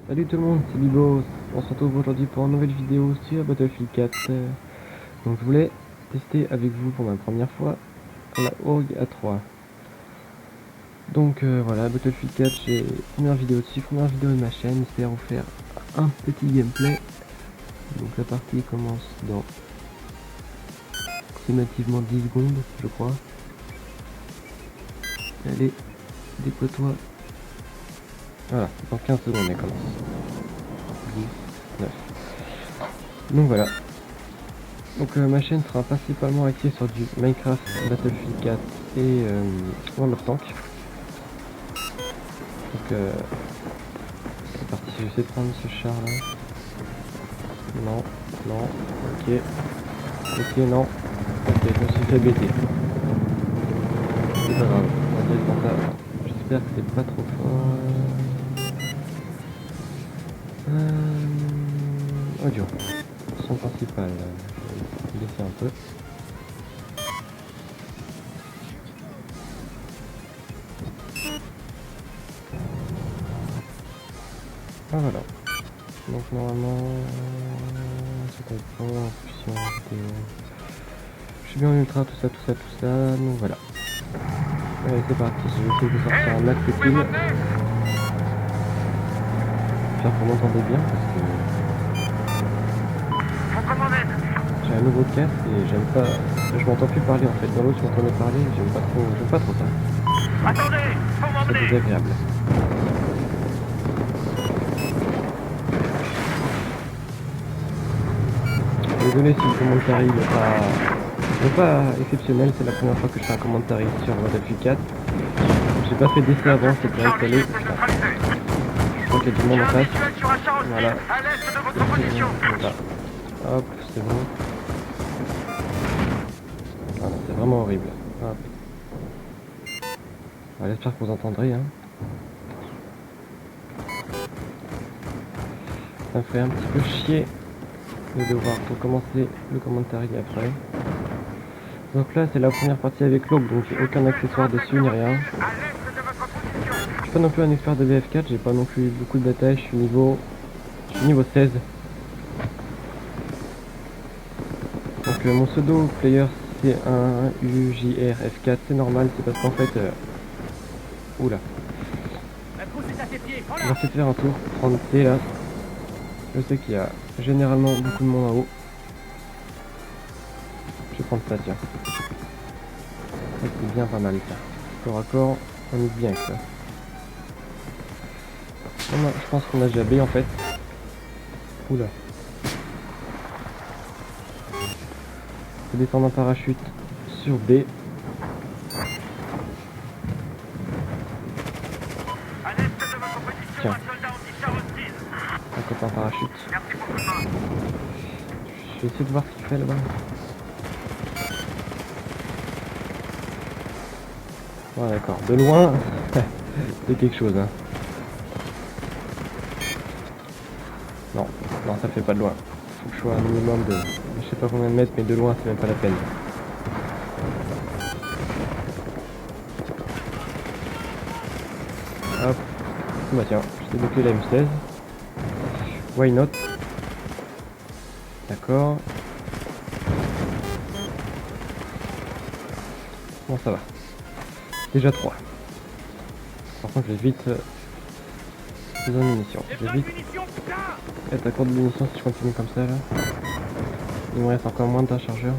Salut tout le monde, c'est Bibo. On se retrouve aujourd'hui pour une nouvelle vidéo sur Battlefield 4. Donc je voulais tester avec vous pour ma première fois la Org A3. Donc voilà, Battlefield 4, j'ai première vidéo dessus, première vidéo de ma chaîne, j'espère vous faire un petit gameplay. Donc la partie commence dans approximativement 10 secondes, je crois. Allez, déploie-toi. Voilà, dans 15 secondes elle commence. 10, 9. Donc voilà. Donc ma chaîne sera principalement axée sur du Minecraft, Battlefield 4 et World of Tanks. Donc c'est parti, je vais essayer de prendre ce char là. Non, non, ok. Ok, non. Ok, je me suis fait bêter. C'est pas grave, on va dire comme ça. J'espère que c'est pas trop fort. Audio. Son principal, je vais laisser un peu. Ah voilà. Donc normalement, c'est pas bon, en plus, je suis bien en ultra, tout ça, donc voilà. Allez, c'est parti, je vais essayer de sortir un max de kills. J'espère que vous m'entendez bien parce que j'ai un nouveau casque et j'aime pas, je m'entends plus parler en fait. Dans l'autre, je m'entendais parler, j'aime pas trop ça. C'est désagréable. Désolé si le commentaire n'est pas exceptionnel, c'est la première fois que je fais un commentaire sur Battlefield 4. J'ai pas fait d'essai avant, c'est direct allé. Je crois qu'il y a du monde en face. Voilà. Voilà. Hop, c'est bon. Voilà, c'est vraiment horrible. Hop. Voilà, j'espère que vous entendrez. Hein. Ça me ferait un petit peu chier de devoir recommencer le commentaire après. Donc là, c'est la première partie avec l'OG, donc j'ai aucun accessoire dessus ni rien. Je suis pas non plus un expert de BF4, j'ai pas non plus beaucoup de batailles, je suis niveau 16. Donc mon pseudo player c'est un UJRF4, c'est normal, c'est parce qu'en fait... Oula. On va essayer de faire un tour, prendre T là. Je sais qu'il y a généralement beaucoup de monde en haut. Je vais prendre ça, tiens. C'est bien pas mal ça. Corps à corps, on est bien avec ça. Je pense qu'on a déjà B en fait. Oula. Je vais descendre en parachute sur B. Tiens. Un copain en parachute. Je vais essayer de voir ce qu'il fait là-bas. Ouais, d'accord. De loin, c'est quelque chose. Hein. Non, non, ça le fait pas de loin. Faut que je sois un minimum de... Je sais pas combien de mètres, mais de loin, c'est même pas la peine. Hop. Bah tiens, je débloqué la M16. Why not? D'accord. Bon, ça va. Déjà 3. Par contre, je vais vite... besoin de munitions. Je vais vite être à court de munitions si je continue comme ça, là. Il me reste encore moins d'un chargeur.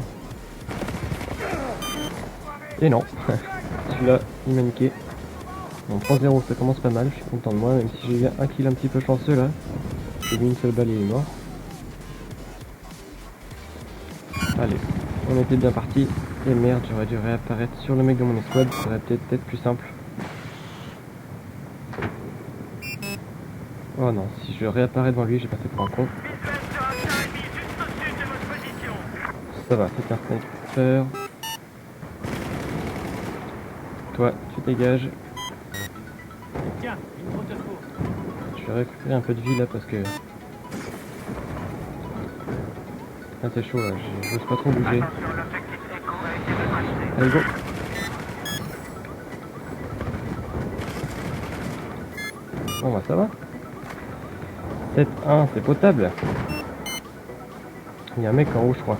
Et non. Celui-là, il m'a niqué. Bon, 3-0, ça commence pas mal. Je suis content de moi, même si j'ai eu un kill un petit peu chanceux, là. J'ai mis une seule balle et il est mort. Allez, on était bien parti. Et merde, j'aurais dû réapparaître sur le mec de mon escouade, ça aurait peut-être plus simple. Oh non, si je réapparais devant lui, j'ai passé pour un con. Ça va, c'est un sniper. Toi, tu dégages. Je vais récupérer un peu de vie là parce que... Ah, c'est chaud là, j'ose pas trop bouger. Allez, go! Bon bah ça va. 7-1, c'est potable. Il y a un mec en haut, je crois.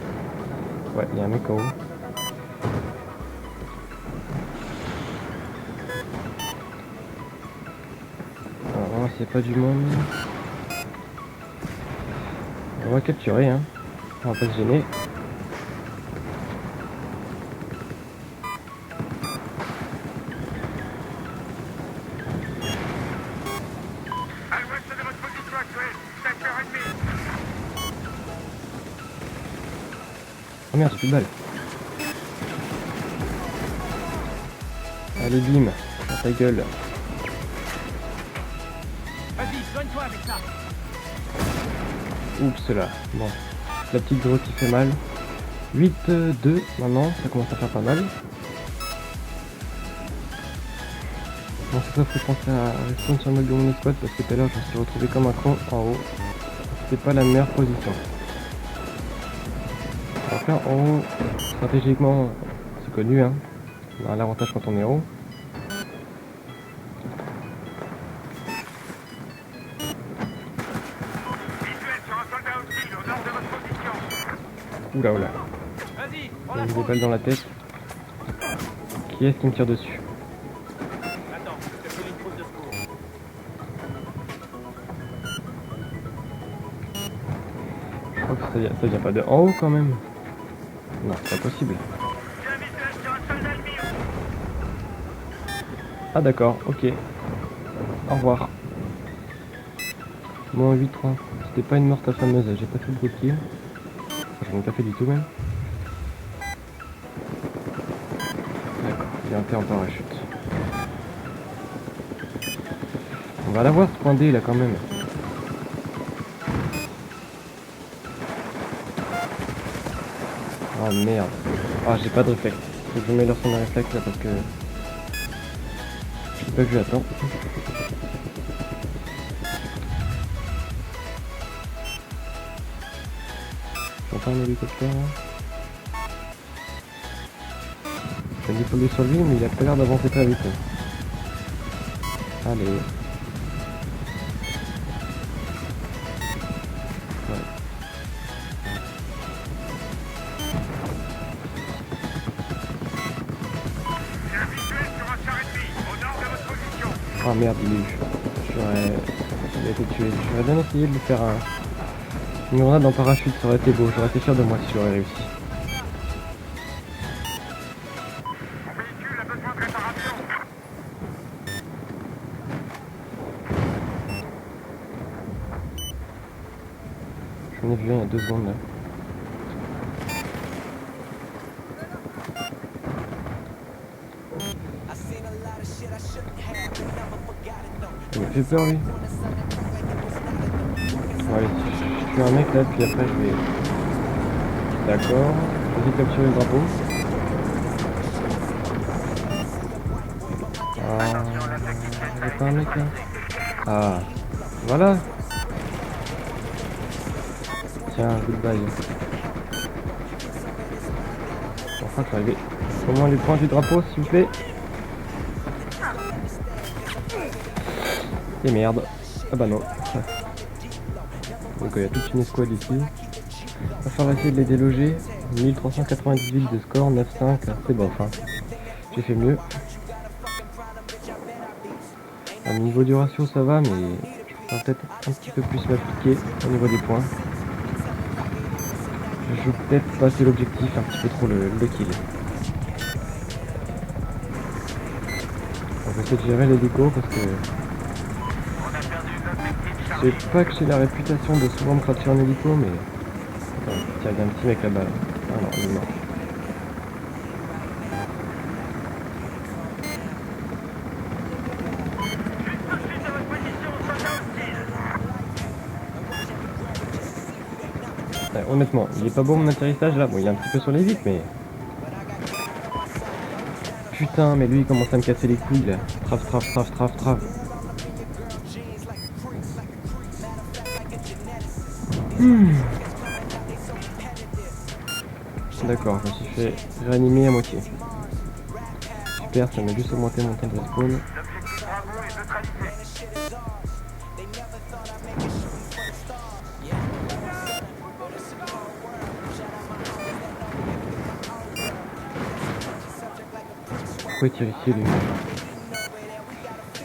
Ouais, il y a un mec en haut. Alors, on va voir s'il n'y a pas du monde. On va capturer, hein. On va pas se gêner. Oh merde, j'ai plus de balles. Allez, bim, dans ta gueule. Vas-y, soigne-toi avec ça. Oups là. Bon. La petite grosse qui fait mal. 8-2 maintenant, ça commence à faire pas mal. Bon, c'est ça, faut penser à répondre sur le mode de mon squad parce que tout à l'heure je me suis retrouvé comme un con en haut. C'était pas la meilleure position. Alors là, en haut, stratégiquement, c'est connu, hein. On a l'avantage quand on est en haut. Oula, oula. Vas-y, prends Il y la a eu des front. balles dans la tête. Qui est-ce qui me tire dessus? Attends, je te fais une trousse de secours. Je crois que ça vient pas de en haut quand même. Non, c'est pas possible. Ah d'accord, ok. Au revoir. Bon, 8-3. C'était pas une morte affameuse, j'ai pas fait de kill. J'en ai pas fait du tout même. D'accord, il y a un T en parachute. On va l'avoir ce point D là quand même. Oh merde. Ah, j'ai pas de réflexe. Faut que je m'améliore sur mes réflexes là parce que... J'ai pas vu à temps. J'entends un hélicoptère là. J'ai dit polluer sur lui mais il a pas l'air d'avancer très vite. Allez. Ouais. Oh merde, il est eu. Il a été tué. J'aurais bien essayé de lui faire une grenade en parachute, ça aurait été beau. J'aurais été fier de moi si j'aurais réussi. J'en ai vu un il y a 2 secondes là. Il m'a fait peur lui. Ouais, je tue un mec là, puis après je vais... D'accord. Je vais capturer le drapeau. Ah... Y'a pas un mec là? Ah... Voilà. Tiens, goodbye. Enfin, je suis arrivé. Comment les points du drapeau, s'il vous plaît? Et merde. Ah bah non. Donc il y a toute une escouade ici. Il va falloir essayer de les déloger. 1398 de score, 9-5. C'est bon, enfin. J'ai fait mieux. Au niveau du ratio ça va, mais je vais peut-être un petit peu plus m'appliquer au niveau des points. Je joue peut-être passer l'objectif un petit peu trop le kill. On va essayer de gérer l'hélico parce que je sais pas que j'ai la réputation de souvent me cracher en hélico, mais... Attends, tiens, il y a un petit mec là-bas. Ah non, il est mort. Ouais, honnêtement, il est pas beau mon atterrissage là. Bon, il est un petit peu sur les vitres, mais... Putain, mais lui il commence à me casser les couilles là. Trave. D'accord, je me suis fait réanimer à moitié. Super, ça m'a juste augmenté mon temps de respawn. Pourquoi il tire ici lui?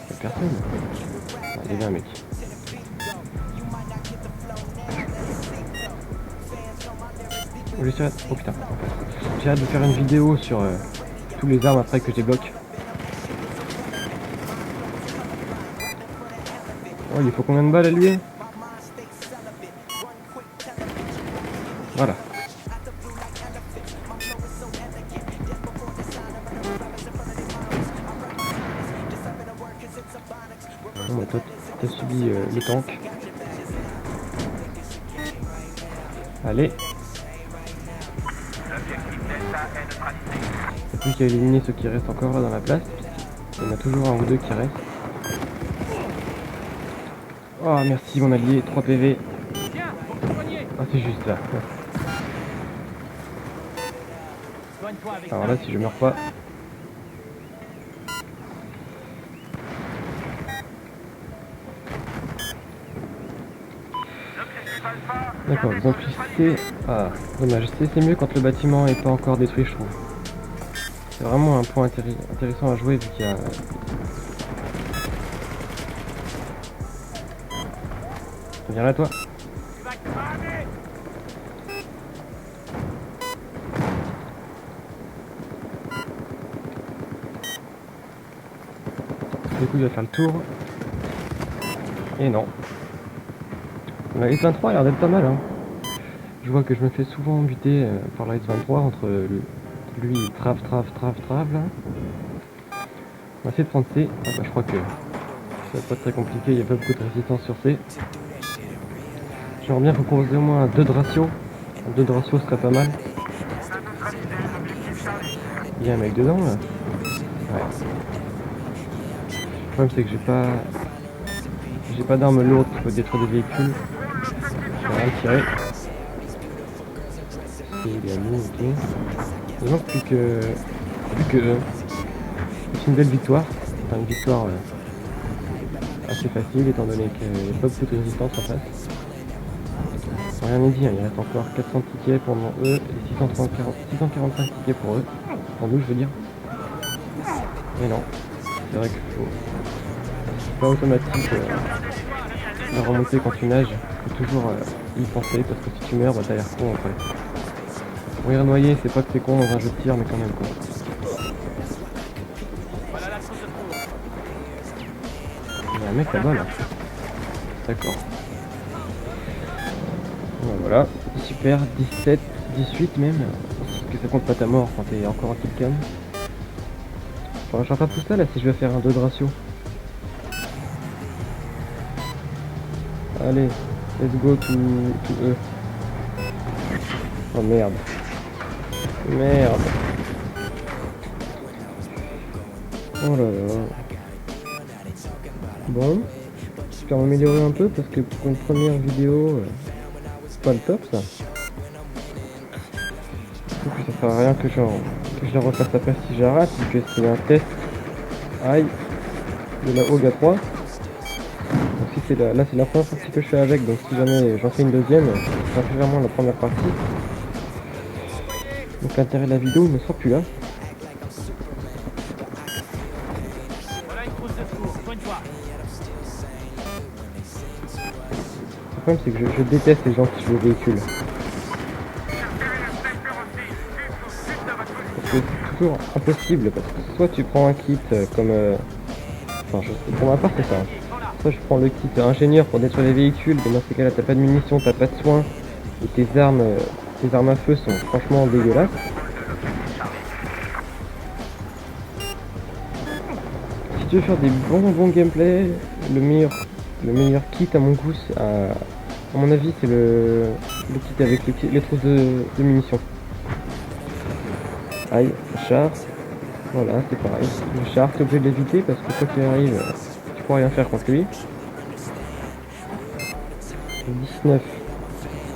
Y'a personne. Ah, il y avait un mec. Oh putain. J'ai hâte de faire une vidéo sur tous les armes après que je débloque. Oh, il faut combien de balles à lui? Voilà. Bon, bah, toi, t'as subi le tank. Allez. Plus qu'à éliminer ceux qui restent encore là dans la place. Il y en a toujours un ou deux qui restent. Oh merci mon allié, 3 PV. Ah c'est juste là. Alors là si je meurs pas. D'accord, donc c'est... Ah, dommage, c'est mieux quand le bâtiment est pas encore détruit je trouve. C'est vraiment un point intéressant à jouer vu qu'il y a... Viens là toi. Du coup il va faire le tour. Et non. La S23 a l'air d'être pas mal hein. Je vois que je me fais souvent buter par la S23 entre lui et trave là. On va essayer de prendre C. Ah bah je crois que ça va pas être très compliqué, il n'y a pas beaucoup de résistance sur C. J'aimerais bien proposer au moins un 2 de ratio. Un 2 de ratio serait pas mal. Il y a un mec dedans là. Ouais. Le problème c'est que j'ai pas d'arme lourde qui peut détruire des véhicules. J'ai rien tiré. Il est à nous, ok. Il manque plus que c'est une belle victoire. Enfin une victoire assez facile étant donné qu'il n'y a pas beaucoup de résistance en face. Rien n'est dit, hein. Il reste encore 400 tickets pour eux et 645 tickets pour eux. Pour nous je veux dire. Mais non, c'est vrai qu'il faut... C'est pas automatique la remontée quand tu nages. Il faut toujours y penser parce que si tu meurs, bah t'as l'air con après. Mourir noyé, c'est pas que t'es con dans un jeu de tir, mais quand même quoi. Il y a un mec là-bas là. D'accord. Bon, voilà, super, 17, 18 même. Parce que ça compte pas ta mort quand t'es encore en kill cam. Enfin, je vais pas tout ça là si je vais faire un 2 de ratio. Allez, let's go to eux. Oh merde. Merde. Oh là là. Bon. J'espère m'améliorer un peu parce que pour une première vidéo, c'est pas le top ça. Je trouve que ça sert à rien que je la refasse après si j'arrête, vu que c'est un test. Aïe. De la OGA 3. Donc si c'est là c'est la première partie que je fais avec, donc si jamais j'en fais une deuxième, ça fait vraiment la première partie. Donc l'intérêt de la vidéo ne sera plus là. Le problème c'est que je déteste les gens qui jouent au véhicule. Parce que c'est toujours impossible, parce que soit tu prends un kit comme... Enfin, pour ma part c'est ça. Soit je prends le kit ingénieur pour détruire les véhicules, mais dans ces cas-là t'as pas de munitions, t'as pas de soins, et tes armes à feu sont franchement dégueulasses. Si tu veux faire des bons gameplay, le meilleur kit à mon goût, à mon avis, c'est le kit avec les trousses de munitions. Aïe, char. Voilà, c'est pareil. Le char, t'es obligé de l'éviter parce que quoi qu'il arrive, tu pourras rien faire contre lui. 19.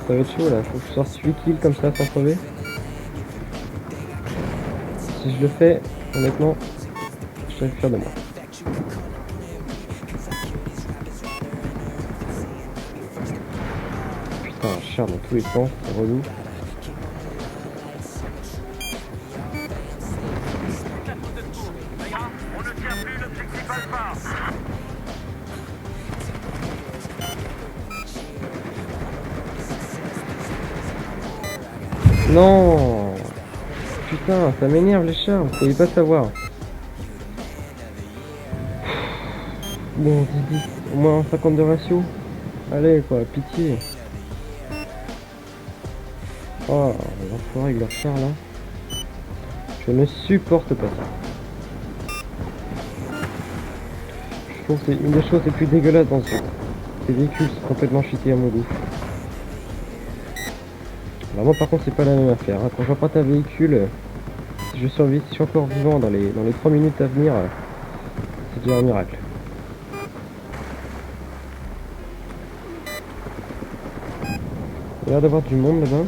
Ça va être chaud là, faut que je sorte 8 kills comme ça sans crever. Si je le fais, honnêtement, je serais fier de moi. Putain, un char dans tous les sens, c'est relou. La troupe de secours. Ça ira? On ne tient plus l'objectif Alpha. Non. Putain, ça m'énerve les chars, vous pouvez pas savoir. Bon, 10, au moins 50 de ratio. Allez quoi, pitié. Oh, l'enfoiré avec leur char là. Je ne supporte pas ça. Je trouve que c'est une des choses les plus dégueulasses dans ce jeu. Ces véhicules sont complètement cheatés à mon goût. Alors moi par contre c'est pas la même affaire. Hein. Quand j'emprunte un véhicule, si je survis, si je suis encore vivant dans les 3 minutes à venir, c'est déjà un miracle. Il y a l'air d'avoir du monde là-bas.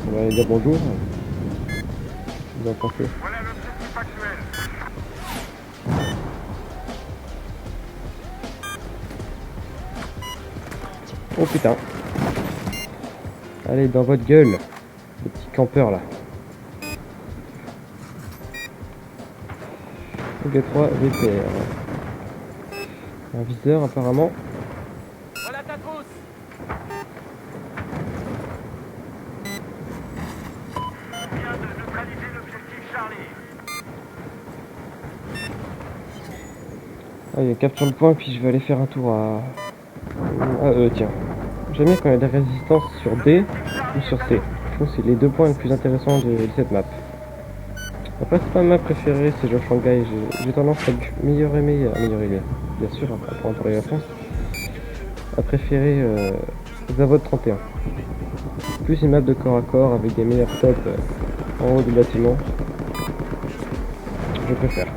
On va aller dire bonjour. Vous en pensez? Voilà l'objectif actuel. Oh putain. Allez, dans votre gueule, les petits campeurs là. OG3 VPR. Un viseur apparemment. Voilà ta trousse. On vient de neutraliser l'objectif Charlie. Ah, il y a une capture de point, puis je vais aller faire un tour à... tiens. J'aime bien quand il y a des résistances sur D ou sur C. Je trouve que c'est les deux points les plus intéressants de cette map. Après, c'est pas ma préférée, c'est George Shanghai. J'ai tendance à améliorer, bien sûr, après en parler la France, à préférer Zavod 31. Plus une map de corps à corps avec des meilleurs tops en haut du bâtiment. Je préfère.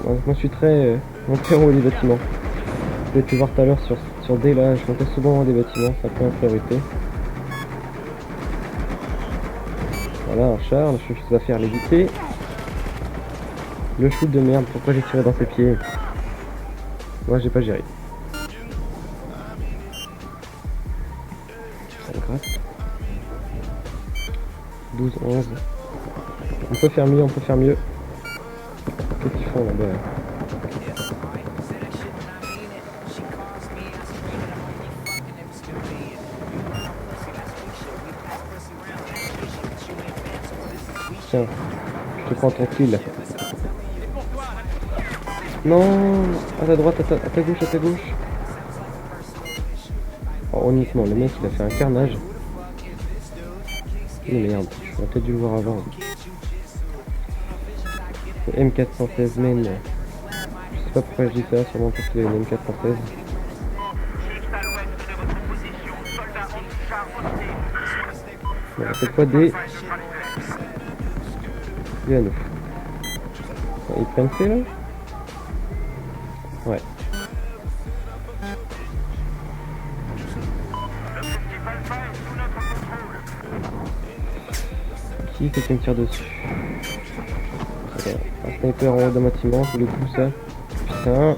Moi, je suis très monté en haut des bâtiments. Vous avez pu voir tout à l'heure sur D là, je montais souvent en haut des bâtiments, c'est un peu en priorité. Voilà un char, la chose à faire l'éviter. Le shoot de merde, pourquoi j'ai tiré dans ses pieds? Moi j'ai pas géré. Ça gratte. 12, 11. On peut faire mieux, on peut faire mieux. Qu'est-ce qu'ils font là-bas? Tiens, je te prends tranquille. Non, à ta droite, à ta gauche, à ta gauche. Oh, honnêtement, le mec il a fait un carnage. Mais merde, j'aurais peut-être dû le voir avant. Le M416 main. Je sais pas pourquoi je dis ça, sûrement parce qu'il y a une M416. Juste à l'ouest de votre position, soldats anti-char hostiles. Bon, cette fois D. Il est à nous. Ils prennent C là? Ouais. L'objectif Alpha est sous notre contrôle. Qui c'est qui me tire dessus? Un sniper en haut d'un bâtiment, sous le coup ça. Putain.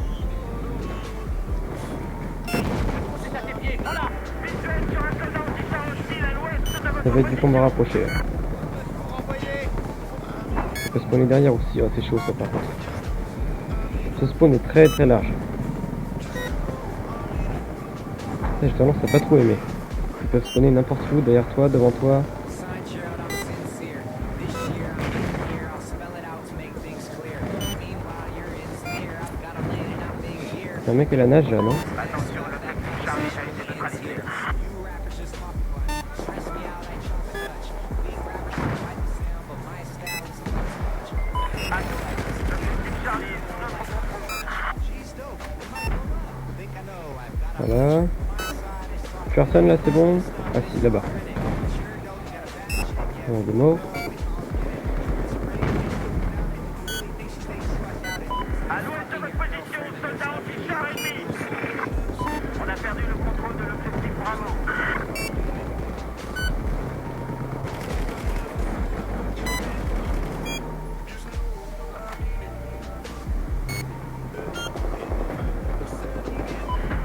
C'est à tes pieds, voilà. Visuel sur un soldat anti-char hostile à l'ouest de votre Ça va être du combat rapproché. Là. Ça peut spawner derrière aussi, oh, c'est chaud ça par contre. Ce spawn est très très large. J'ai tendance à pas trop aimer. Ils peuvent spawner n'importe où, derrière toi, devant toi. C'est un mec à la nage là, non? Attention, l'objectif Charlie a été neutralisé. L'objectif Charlie est sous notre contrôle. Voilà. Personne là, c'est bon? Ah si, là-bas. On est mort. À l'ouest de votre position, soldats anti-char ennemis. On a perdu le contrôle de l'objectif Bravo.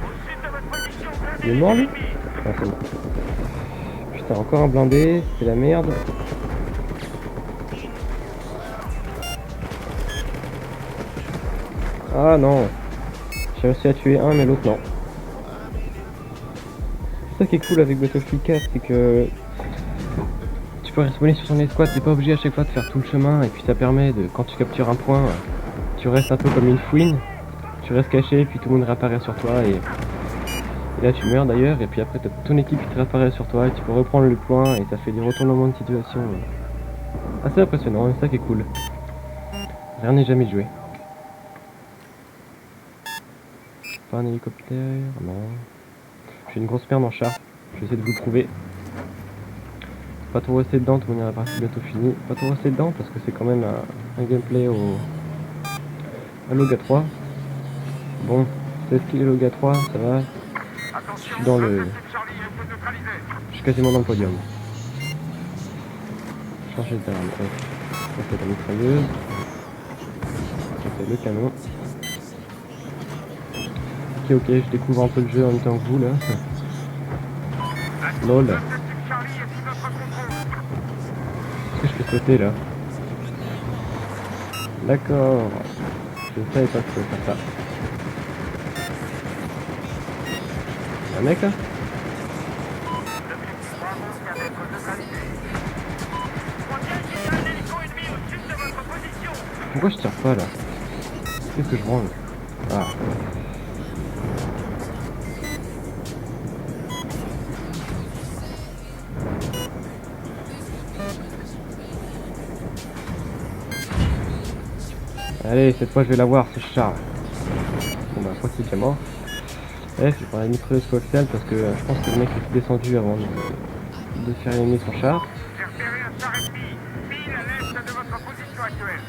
Au sud de votre position, Il est mort lui? ennemi. Ah c'est bon. putain, encore un blindé, c'est la merde. Ah non, j'ai réussi à tuer un mais l'autre non. C'est ça qui est cool avec Battlefield 4, c'est que tu peux respawner sur son escouade, t'es pas obligé à chaque fois de faire tout le chemin, et puis ça permet de, quand tu captures un point, tu restes un peu comme une fouine, tu restes caché, et puis tout le monde réapparaît sur toi, et là tu meurs d'ailleurs, et puis après t'as ton équipe qui te réapparaît sur toi, et tu peux reprendre le point, et ça fait des retournements de situation assez impressionnant, c'est ça qui est cool. Rien n'est jamais joué. Pas un hélicoptère, non. J'ai une grosse merde en char, je vais essayer de vous le prouver. Pas trop rester dedans, tout le monde est partie bientôt fini. Pas trop rester dedans parce que c'est quand même un gameplay à l'OGA 3. Bon, c'est ce qu'il est l'OGA 3, ça va. Je suis dans le. Je suis quasiment dans le podium. Changer d'arme. Ça c'est la mitrailleuse. Ça c'est le canon. Ok, je découvre un peu le jeu en même temps que vous là. Lol. Qu'est-ce que je peux sauter là? D'accord. Je ne savais pas que je pouvais faire ça. Un mec là? Pourquoi je tire pas là? Qu'est-ce que je branle? Ah. Allez, cette fois je vais l'avoir, ce char. Bon bah, je crois qu'il est déjà mort. Ouais, je vais prendre la mitrailleuse coaxiale parce que je pense que le mec est descendu avant de faire éliminer son char. J'ai repéré un char ennemi, pile à l'est de votre position actuelle.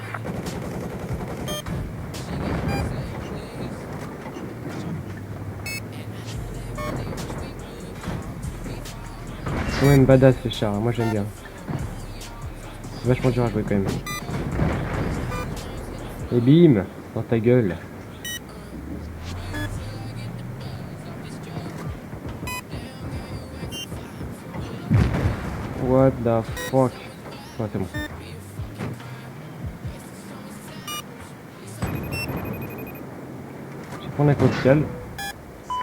C'est quand même badass ces chars, moi j'aime bien. C'est vachement dur à jouer quand même. Et bim, dans ta gueule. What the fuck? Ouais, c'est bon. Je vais prendre la coaxiale.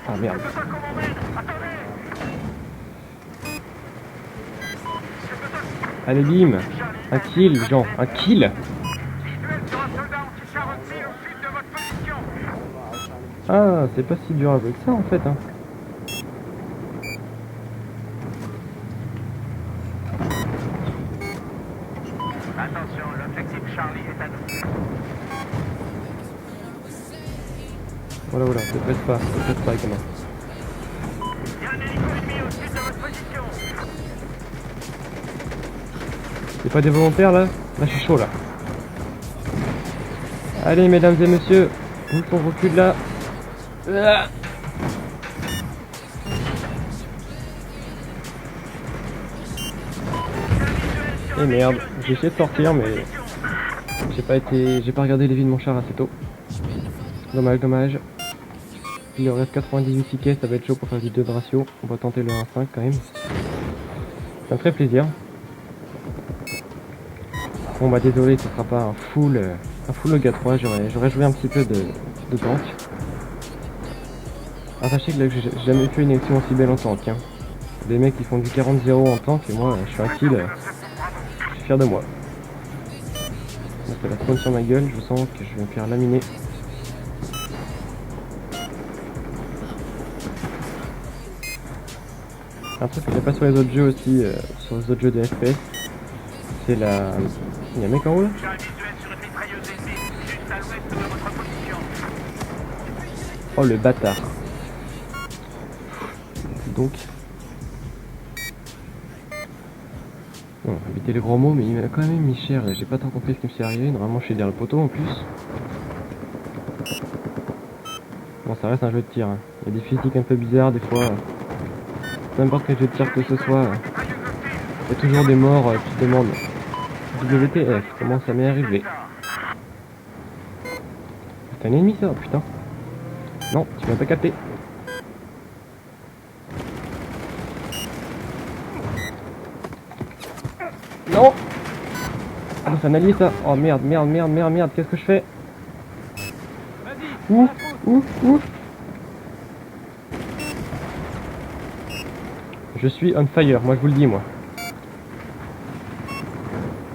Ah merde. Allez bim. Un kill, Jean, un kill. Ah, c'est pas si dur à jouer que ça en fait hein. Attention, l'objectif Charlie est à nous. Voilà, voilà, ne presse pas avec la main. Il y a un hélico ennemi au sud de votre position. C'est pas des volontaires là? Là je suis chaud là. Allez mesdames et messieurs, on recule là. Ah. Et merde, j'ai essayé de sortir mais j'ai pas regardé les vies de mon char assez tôt. Dommage, dommage. Il leur reste 98 tickets, ça va être chaud pour faire du 2 de ratio. On va tenter le 1-5 quand même. Ça me ferait plaisir. Bon bah désolé, ce sera pas un full OGA 3, j'aurais joué un petit peu de tank. Ah sachez que là j'ai jamais fait une action aussi belle en tank hein. Des mecs qui font du 40-0 en tank et moi je suis un kill, je suis fier de moi. Donc la spawn sur ma gueule, je sens que je vais me faire laminer. Un truc que j'ai pas sur les autres jeux aussi, sur les autres jeux de FPS, c'est la... Il y a un mec en haut là? Oh le bâtard. Donc... Bon, éviter les gros mots, mais il m'a quand même mis cher, j'ai pas tant compris ce qui me s'est arrivé, normalement je suis derrière le poteau en plus. Bon ça reste un jeu de tir, hein. Il y a des physiques un peu bizarres des fois. N'importe quel jeu de tir que ce soit, il y a toujours des morts qui se demandent WTF, comment ça m'est arrivé? C'est un ennemi ça, putain. Non, tu m'as pas capté. Non. Ah, c'est un allié ça. Oh merde, merde, merde, merde, merde. Qu'est-ce que je fais? Où? Où? Je suis on fire, moi je vous le dis, moi.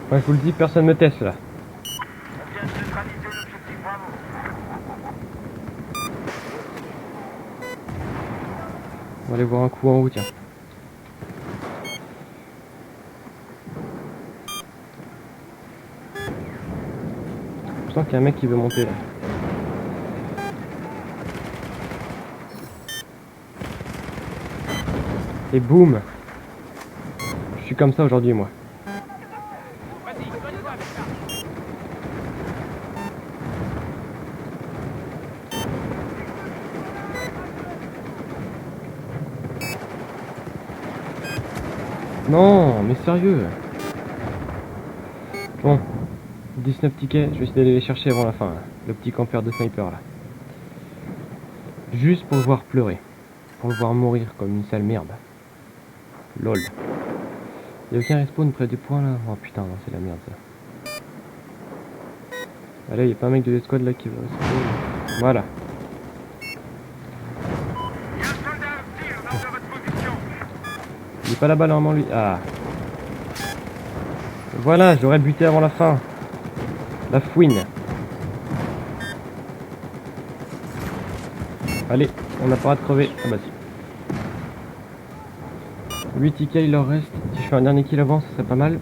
Moi je vous le dis, personne me teste là. On vient de neutraliser l'objectif Bravo. On va aller voir un coup en haut, tiens. Je sens qu'il y a un mec qui veut monter là. Et boum! Je suis comme ça aujourd'hui, moi. Non, mais sérieux. Bon, 19 tickets, je vais essayer d'aller les chercher avant la fin, là. Le petit campeur de sniper là. Juste pour le voir pleurer. Pour le voir mourir comme une sale merde. Lol. Y'a aucun respawn près des points là. Oh putain, non, c'est la merde ça. Allez, y'a pas un mec de l'escouade là qui veut respawn. Voilà. Il y a un soldat hostile au nord de votre position. Il est pas là-bas normalement lui. Ah. Voilà, je l'aurais buté avant la fin. La fouine. Allez, on n'a pas à crever. Ah bah si. 8 tickets il leur reste. Si je fais un dernier kill avant, ça serait pas mal.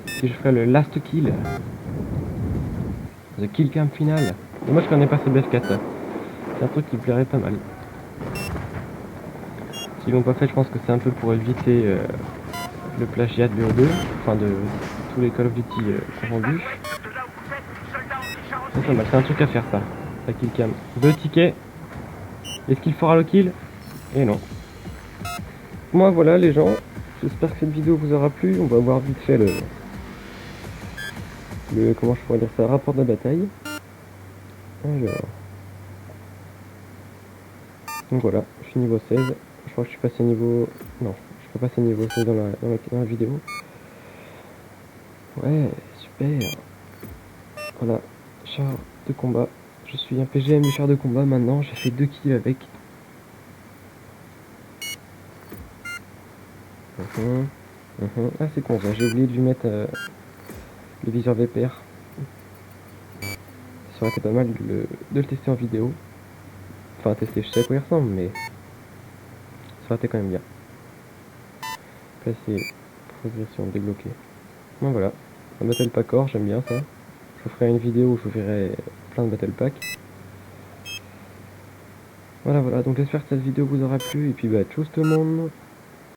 Si je ferais le last kill. The kill cam final. Et moi je connais pas ce BF4 là. C'est un truc qui me plairait pas mal. S'ils l'ont pas fait, je pense que c'est un peu pour éviter le plagiat de BO2. Enfin de tous les Call of Duty confondus. De là où vous êtes, soldat anti-char C'est hostile. pas mal, c'est un truc à faire ça. La kill cam. 2 tickets. Est-ce qu'il fera le kill? Et non. Moi voilà les gens. J'espère que cette vidéo vous aura plu. On va voir vite fait le comment je pourrais dire ça, rapport de la bataille. Alors. Donc voilà, je suis niveau 16. Je crois que je suis passé niveau... Non, je peux passer niveau 16 dans la vidéo. Ouais, super. Voilà, char de combat. Je suis un PGM du char de combat maintenant. J'ai fait 2 kills avec. Ah c'est con ça, j'ai oublié de lui mettre le viseur VPR. Ça aurait été pas mal de le tester en vidéo. Enfin tester, je sais à quoi il ressemble, mais ça aurait été quand même bien. Passer, progression débloquée. Bon voilà, un battle pack or, j'aime bien ça. Je vous ferai une vidéo où je vous verrai plein de battle packs. Voilà, donc j'espère que cette vidéo vous aura plu, et puis bah tchuss tout le monde.